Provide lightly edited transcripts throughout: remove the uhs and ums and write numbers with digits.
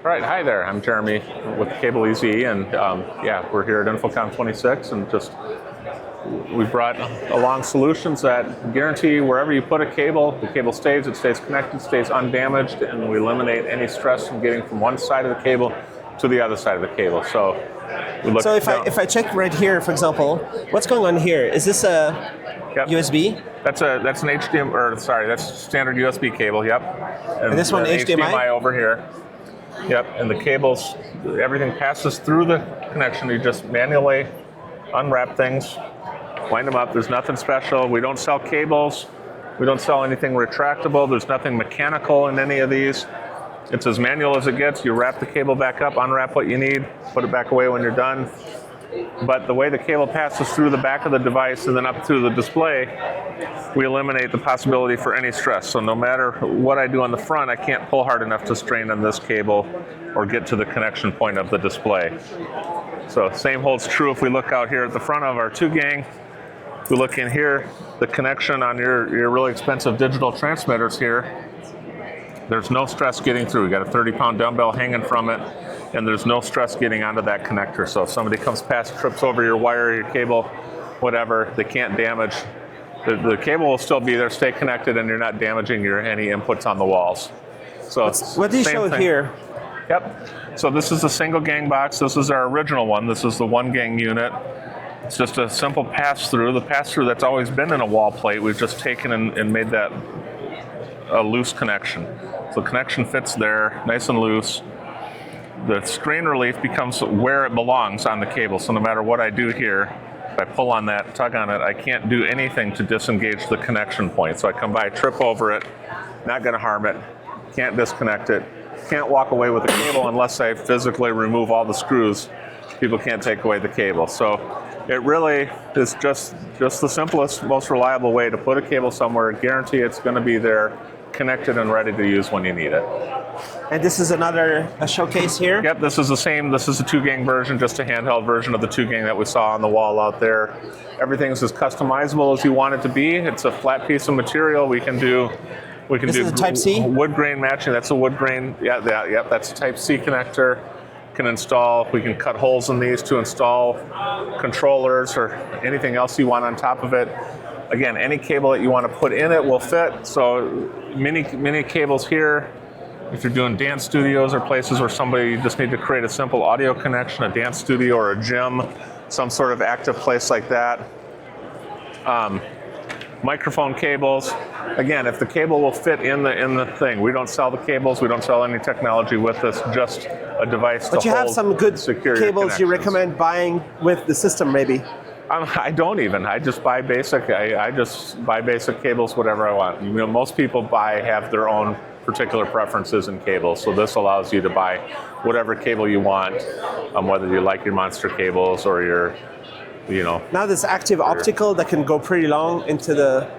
All right, hi there. I'm Jeremy with CableEZ, and yeah, we're here at InfoComm 26, and we brought along solutions that guarantee wherever you put a cable, the cable stays, it stays connected, stays undamaged, and we eliminate any stress from getting from one side of the cable to the other side of the cable. So if I check right here, for example, what's going on here? Is this a USB? That's an HDMI, or sorry, that's standard USB cable. Yep. And this one HDMI over here. Yep, and the cables, everything passes through the connection. You just manually unwrap things, wind them up. There's nothing special. We don't sell cables. We don't sell anything retractable. There's nothing mechanical in any of these. It's as manual as it gets. You wrap the cable back up, unwrap what you need, put it back away when you're done. But the way the cable passes through the back of the device and then up through the display, we eliminate the possibility for any stress. So no matter what I do on the front, I can't pull hard enough to strain on this cable or get to the connection point of the display. So same holds true if we look out here at the front of our 2-gang. We look in here, the connection on your really expensive digital transmitters here, there's no stress getting through. We got a 30-pound dumbbell hanging from it, and there's no stress getting onto that connector. So if somebody comes past, trips over your wire, your cable, whatever, they can't damage. The cable will still be there, stay connected, and you're not damaging any inputs on the walls. So what do you show here? Yep. So this is a single gang box. This is our original one. This is the 1-gang unit. It's just a simple pass-through. The pass-through that's always been in a wall plate, we've just taken and made that a loose connection. So the connection fits there, nice and loose. The strain relief becomes where it belongs on the cable. So no matter what I do here, if I pull on that, tug on it, I can't do anything to disengage the connection point. So I come by, trip over it, not going to harm it, can't disconnect it, can't walk away with the cable unless I physically remove all the screws. People can't take away the cable. So it really is just the simplest, most reliable way to put a cable somewhere, guarantee it's going to be there, connected and ready to use when you need it. And this is another showcase here? Yep, this is the same. This is a 2-gang version, just a handheld version of the 2-gang that we saw on the wall out there. Everything's as customizable as you want it to be. It's a flat piece of material. We can do This is a Type-C? Wood grain matching. That's a wood grain. Yeah, that's a Type-C connector. We can cut holes in these to install controllers or anything else you want on top of it. Again, any cable that you want to put in it will fit. So many cables here. If you're doing dance studios or places where you just need to create a simple audio connection, a dance studio or a gym, some sort of active place like that. Microphone cables. Again, if the cable will fit in the thing, we don't sell the cables. We don't sell any technology with this. Just a device to hold. But you have some good cables you recommend buying with the system, maybe. I don't even. I just buy basic. I just buy basic cables, whatever I want. You know, most people have their own particular preferences in cables, so this allows you to buy whatever cable you want, whether you like your monster cables or your, Now this active optical that can go pretty long into the.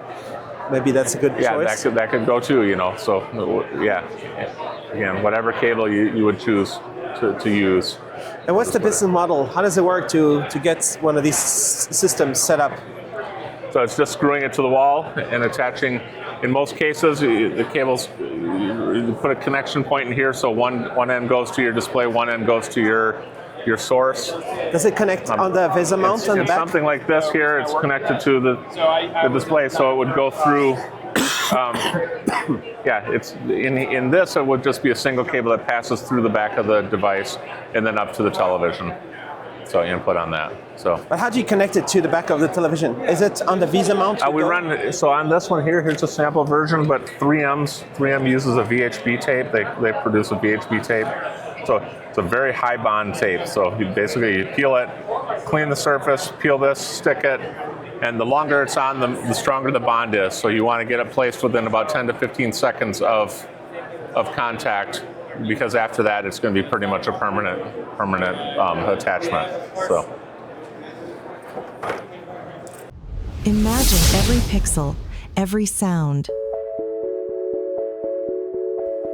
Maybe that's a good choice. Yeah, that could go too. So yeah, again, whatever cable you would choose to use. And what's the business model? How does it work to get one of these systems set up? So it's just screwing it to the wall and attaching. In most cases, the cables, you put a connection point in here, so one end goes to your display, one end goes to your source. Does it connect on the VESA mount on the back? Something like this here, it's connected to the display, so it would go through. It's in this, it would just be a single cable that passes through the back of the device and then up to the television. So input on that. But how do you connect it to the back of the television? Is it on the VESA mount? So on this one here's a sample version, but 3M uses a VHB tape. They produce a VHB tape. So it's a very high bond tape. So you peel it, clean the surface, peel this, stick it, and the longer it's on, the stronger the bond is. So you want to get it placed within about 10 to 15 seconds of contact, because after that it's going to be pretty much a permanent attachment. So imagine every pixel, every sound,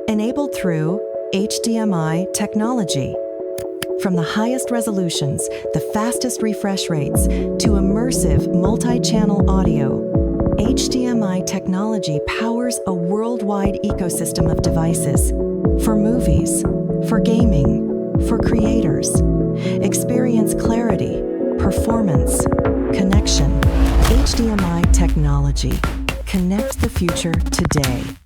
enabled through HDMI technology. From the highest resolutions, the fastest refresh rates, to immersive multi-channel audio, HDMI technology powers a worldwide ecosystem of devices. For movies, for gaming, for creators. Experience clarity, performance, connection. HDMI technology. Connect the future today.